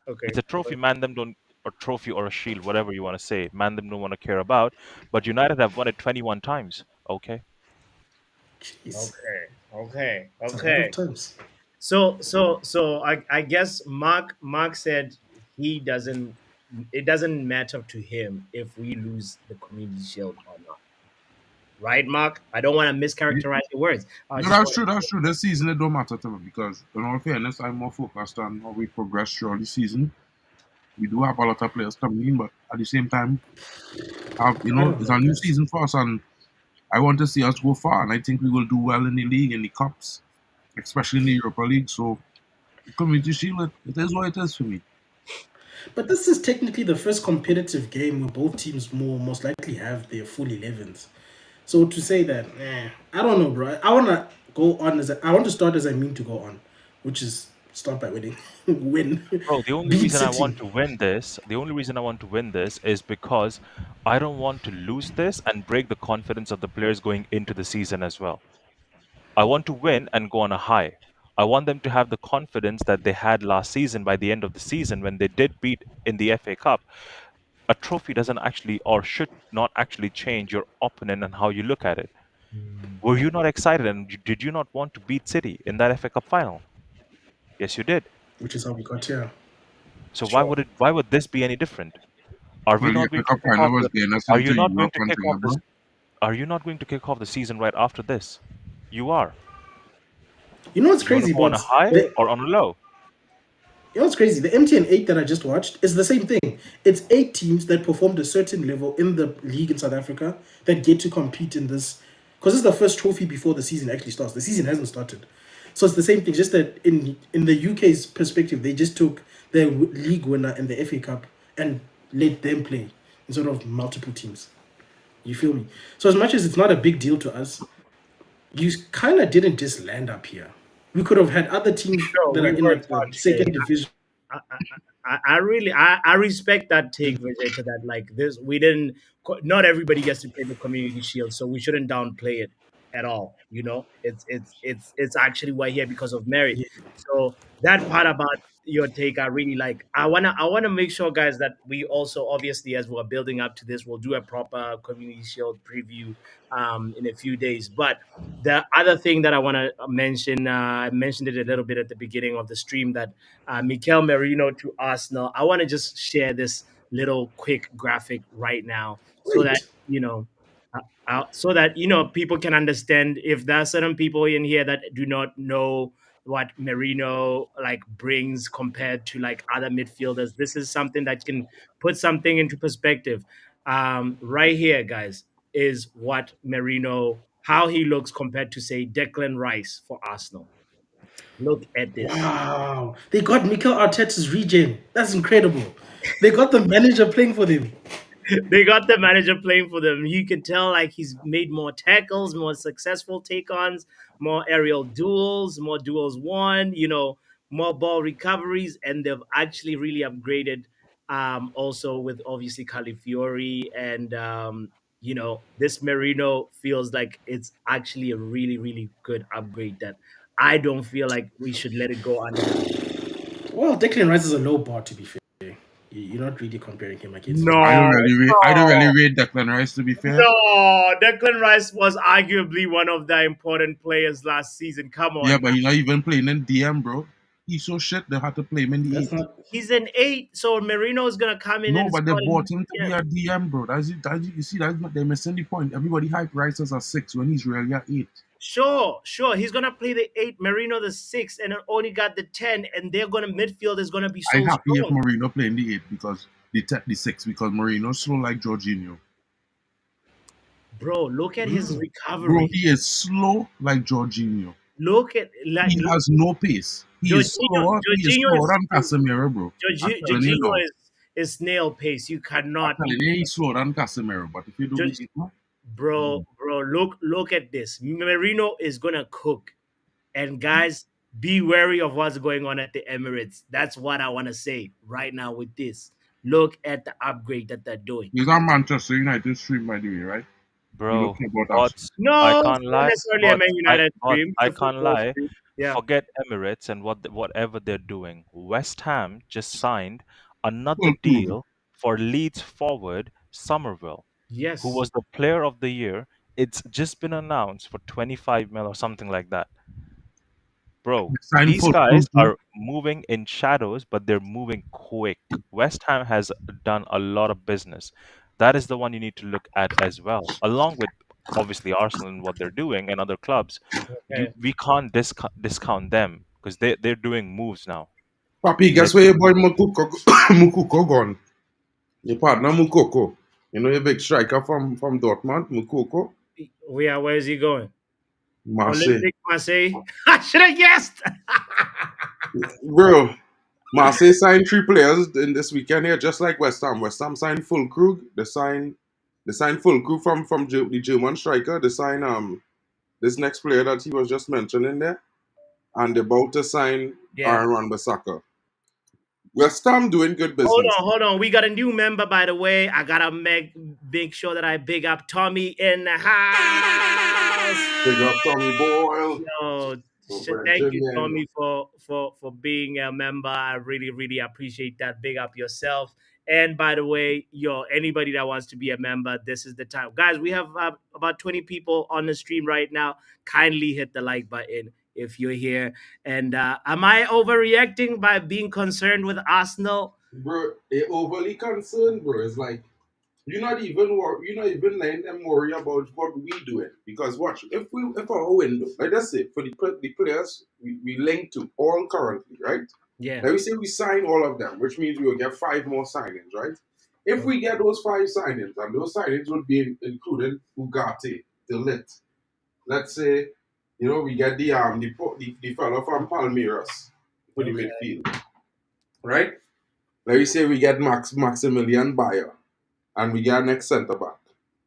Okay. It's a trophy man them don't, or trophy or a shield, whatever you want to say. Man them don't want to care about. But United have won it 21 times. Okay. Jeez, Okay. Okay. it's a lot Okay. of times. So I guess Mark said he doesn't it doesn't matter to him if we lose the community shield or not. Right, Mark? I don't want to mischaracterize your words. I no, just that's want true. That's true. This season it don't matter to me because, in all fairness, I'm more focused on how we progress throughout the season. We do have a lot of players coming in, but at the same time, I don't it's know, a new guys. season for us, and I want to see us go far, and I think we will do well in the league, in the cups, especially in the Europa League. So, Community Shield, it is what it is for me. But this is technically the first competitive game where both teams most likely have their full 11s. So to say that, I don't know, bro. I want to go on I want to start as I mean to go on, which is start by winning, win, Bro, the only beat reason I City. want to win this, the only reason I want to win this is because I don't want to lose this and break the confidence of the players going into the season as well. I want to win and go on a high. I want them to have the confidence that they had last season by the end of the season when they did beat in the FA Cup. A trophy doesn't actually or should not actually change your opponent and how you look at it. Were you not excited and did you not want to beat City in that FA Cup final? Yes, you did. Which is how we got here. So Sure. why would this be any different? Are we Well, the not FA going to Cup kick final off was the getting us are you into not going Europe to and kick thing, off bro. this are you not going to kick off the season right after this? You are. You know what's You want to crazy, go on a bots? high or on a low? You know what's crazy? The MTN 8 that I just watched is the same thing. It's 8 teams that performed a certain level in the league in South Africa that get to compete in this. Because it's the first trophy before the season actually starts. The season hasn't started. So it's the same thing, just that in the UK's perspective, they just took the league winner and the FA Cup and let them play instead of multiple teams. You feel me? So as much as it's not a big deal to us, you kind of didn't just land up here. We could have had other teams Sure, that we are in were like the touched there. second division. I, I, I really I respect that take, Vijay, to that. Like this, we didn't. Not everybody gets to play the Community Shield, so we shouldn't downplay it at all. You know, it's actually we're here because of merit. Yeah. So that part about your take, I really like. I wanna make sure, guys, that we also obviously as we're building up to this, we'll do a proper Community Shield preview in a few days. But the other thing that I want to mention, I mentioned it a little bit at the beginning of the stream, that Mikel Merino to Arsenal. I want to just share this little quick graphic right now so that, Wait. you know, so that, people can understand if there are certain people in here that do not know what Merino like brings compared to like other midfielders. This is something that can put something into perspective. Right here, guys, is what Merino, how he looks compared to, say, Declan Rice for Arsenal. Look at this. Wow. They got Mikel Arteta's regen. That's incredible. They got the manager playing for them. They got the manager playing for them. You can tell like he's made more tackles, more successful take-ons, more aerial duels, more duels won, more ball recoveries, and they've actually really upgraded also with obviously Califiori and this Merino feels like it's actually a really, really good upgrade that I don't feel like we should let it go under the Well, Declan Rice is a low bar, to be fair. You're not really comparing him against I Merino. don't No, really rate. I don't really no. rate Declan Rice, to be fair. No, Declan Rice was arguably one of the important players last season. Come Yeah, on but now. he's not even playing in DM, bro. He's so shit. They had to play him in the That's eight. not. He's an 8, so Merino is gonna come in No, and but they start bought in him to be DM. a DM, bro. You see, that's what they're missing the point. Everybody hype Rice as a 6 when he's really a 8. Sure, sure. He's gonna play the 8, Merino the 6, and then only got the 10, and they're gonna midfield is gonna be I so happy if strong. Marino playing the 8 because the 6 because Marino's slow like Jorginho. Bro, look at his Bro, recovery. he is slow like Jorginho. Look at like He has no pace. He is Jorginho. slower. He is Jorginho slower is than Casemiro, bro. I'm telling you Jorginho now. is snail pace. You I'm cannot telling beat you, he's slower than Casemiro. But if you do it, bro, look at this. Merino is gonna cook, and guys, be wary of what's going on at the Emirates. That's what I want to say right now with this. Look at the upgrade that they're doing. he's on Manchester United stream, by the way, right? You don't Bro, care about us. I No, it's can't not lie. necessarily a Man United stream. It's I a can't football lie. stream. Yeah. Forget Emirates and whatever they're doing. West Ham just signed another Cool, cool. deal for Leeds forward Somerville, who Yes. was the player of the year. It's just been announced for 25 mil or something like that. Bro, Sign these full, cool, guys too. are moving in shadows, but they're moving quick. West Ham has done a lot of business. That is the one you need to look at as well, along with obviously Arsenal and what they're doing and other clubs. Okay. We can't discount them because they're doing moves now. Papi, guess where your boy Literally. Mukoko, Mukoko gone? Your partner Mukoko. You know your big striker from Dortmund, Mukoko? Where is he going? Marseille. Olympic Marseille. I should have guessed. Bro, Marseille signed 3 players in this weekend here, just like West Ham. West Ham signed Fulkrug. They signed Fulkrug from the German striker. They signed this next player that he was just mentioning there, and they're about to sign Yeah. Aaron Wan-Bissaka. West Ham doing good business. Hold on. We got a new member, by the way. I gotta make sure that I big up Tommy in the house. Big up Tommy Boyle. Yo, thank you, Tommy, for being a member. I really appreciate that. Big up yourself. And by the way, anybody that wants to be a member, this is the time, guys. We have about 20 people on the stream right now. Kindly hit the like button if you're here. And am I overreacting by being concerned with Arsenal? Bro, they overly concerned, bro. It's like you're not even letting them worry about what we doing. Because watch, if our window, like let's say for the players we link to all currently, right? Yeah. Let me say we sign all of them, which means we will get 5 more signings, right? If we get those 5 signings, and those signings would be including Ugarte, the lit. Let's say, we get the fellow from Palmeiras for the midfield, right? Let me say we get Maximilian Bayer, and we get next centre back.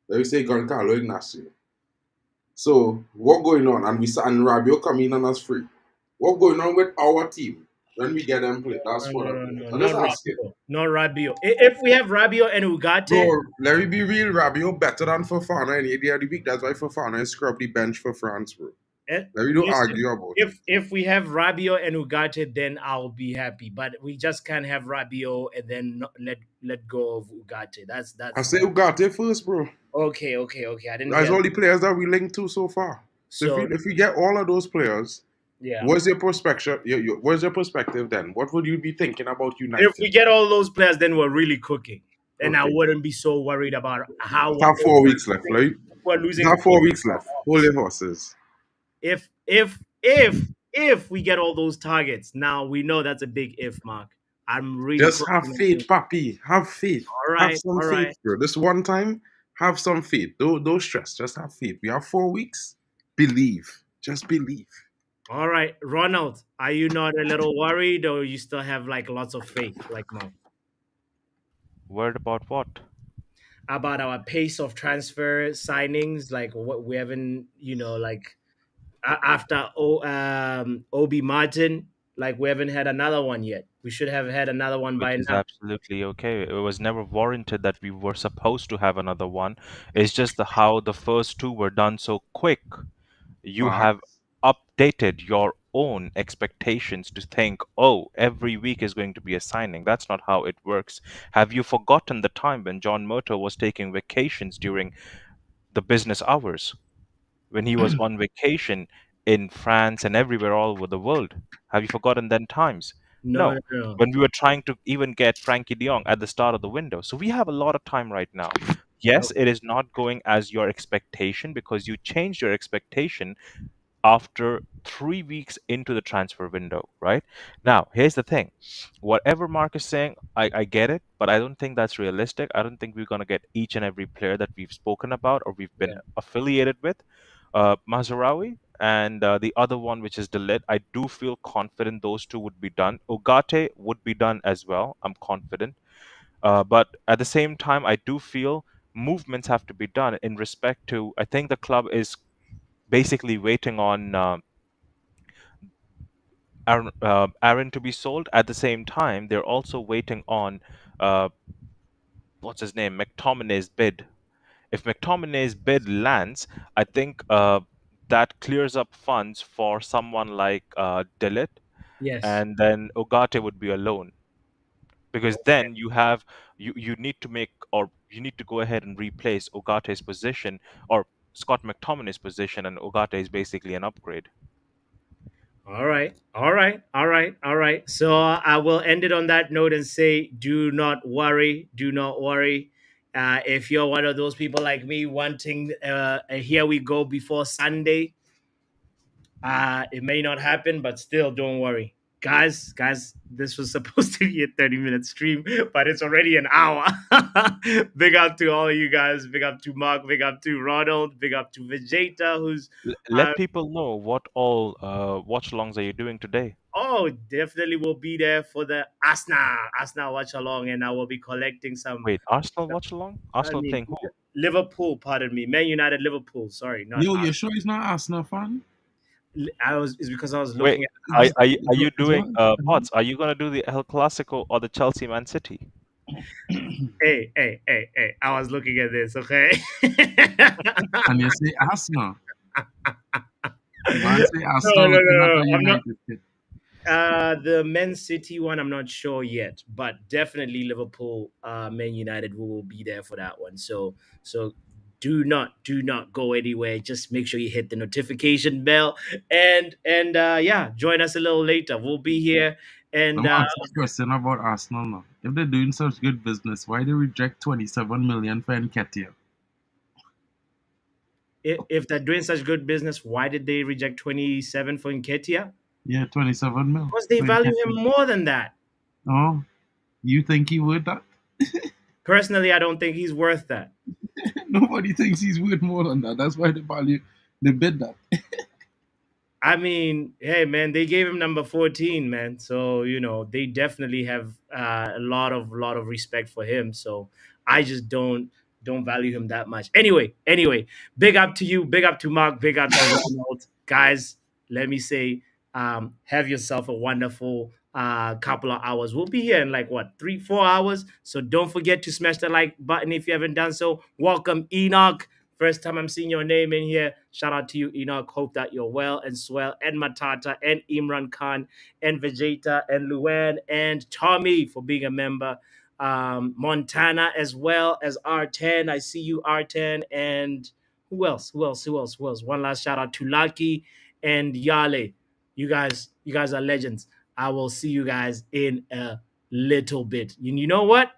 Let me say Goncalo Ignacio. So what going on? And Rabiot come in and us free. What going on with our team when we get them play? That's what I'm No, just asking. not Rabiot. If we have Rabiot and Ugarte, Bro, let me be real. Rabiot better than Fofana any day of the week. That's why Fofana is scrub the bench for France, bro. Let me don't argue about it. If we have Rabiot and Ugarte, then I'll be happy. But we just can't have Rabiot and then let go of Ugarte. That's. I say Ugarte first, bro. Okay. I didn't. That's all the players that we linked to so far. So if we get all of those players, yeah. What's your perspective? What's your perspective then? What would you be thinking about United? If we get all those players, then we're really cooking. And I wouldn't be so worried about how. We have 4 weeks left, right? We're losing. We have 4 weeks left. Hold your horses. If we get all those targets, now we know that's a big if, Mark. I'm really just have faith, papi. Have faith. All right, have some faith, bro. This one time, have some faith. Don't stress. Just have faith. We have 4 weeks. Believe. Just believe. All right, Ronald, are you not a little worried, or you still have like lots of faith, like Mark? Worried about what? About our pace of transfer signings, like what we haven't, like after Obi Martin, like we haven't had another one yet. We should have had another one by Which is now. absolutely okay. It was never warranted that we were supposed to have another one. It's just how the first 2 were done so quick. You have updated your own expectations to think, oh, every week is going to be a signing. That's not how it works. Have you forgotten the time when John Murtough was taking vacations during the business hours? When he was on vacation in France and everywhere all over the world? Have you forgotten then times? No. When we were trying to even get Frankie de Jong at the start of the window. So we have a lot of time right now. Yes, it is not going as your expectation because you changed your expectation after 3 weeks into the transfer window, right? Now, here's the thing. Whatever Mark is saying, I get it, but I don't think that's realistic. I don't think we're going to get each and every player that we've spoken about or we've been affiliated with. Mazraoui and the other one, which is Ligt, I do feel confident those 2 would be done. Ugarte would be done as well. I'm confident. But at the same time, I do feel movements have to be done in respect to, I think the club is basically waiting on Aaron to be sold. At the same time, they're also waiting on what's his name, McTominay's bid. If McTominay's bid lands, I think that clears up funds for someone like Delit, Yes. and then Ugarte would be alone. Because then you need to make, or you need to go ahead and replace Ugate's position or Scott McTominay's position, and Ugarte is basically an upgrade. All right. So I will end it on that note and say, do not worry. If you're one of those people like me wanting a here we go before Sunday, it may not happen, but still, don't worry. guys, this was supposed to be a 30-minute stream, but it's already an hour. Big up to all of you guys. Big up to Mark. Big up to Ronald. Big up to Vegeta, who's Let people know what all watch-alongs are you doing today? definitely will be there for the Assna watch along, and I will be collecting some. Wait, Arsenal watch-along? I Arsenal mean, playing who? Liverpool, pardon me, Man United, Liverpool. Sorry, not Yo, you Arsenal. sure he's not Arsenal fan? It's because I was Wait, looking at. are you As doing well? Pots? Are you gonna do the El Clasico or the Chelsea Man City? Hey! I was looking at this. Okay. And you say Arsenal. Man say No, Arsenal no, looking at no, a no. I'm not. United kid. The Men City one, I'm not sure yet, but definitely Liverpool, Man United, we will be there for that one. So do not go anywhere. Just make sure you hit the notification bell and yeah, join us a little later. We'll be here and I'm gonna ask a question about Arsenal now. If they're doing such good business, why they reject 27 million for Nketiah? if they're doing such good business, why did they reject 27 for Nketiah? Yeah, 27 mil. Because they for value him Nketiah. more than that. Oh, you think he would that? Personally, I don't think he's worth that. Nobody thinks he's worth more than that. That's why they bid that. I mean, hey man, they gave him number 14, man. So they definitely have a lot of respect for him. So I just don't value him that much. Anyway, big up to you, big up to Mark, big up to Ronald, guys. Let me say, have yourself a wonderful couple of hours. We'll be here in like what 3-4 hours. So don't forget to smash the like button if you haven't done so. Welcome, Enoch. First time I'm seeing your name in here. Shout out to you, Enoch. Hope that you're well and swell. And Matata and Imran Khan and Vegeta and Luan and Tommy for being a member. Montana as well as R10. I see you, R10. And who else? One last shout out to Lucky and Yale. You guys are legends. I will see you guys in a little bit. You know what?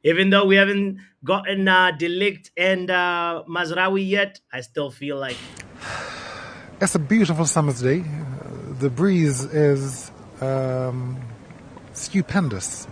Even though we haven't gotten the Ligt and Mazraoui yet, I still feel like It's a beautiful summer's day. The breeze is stupendous.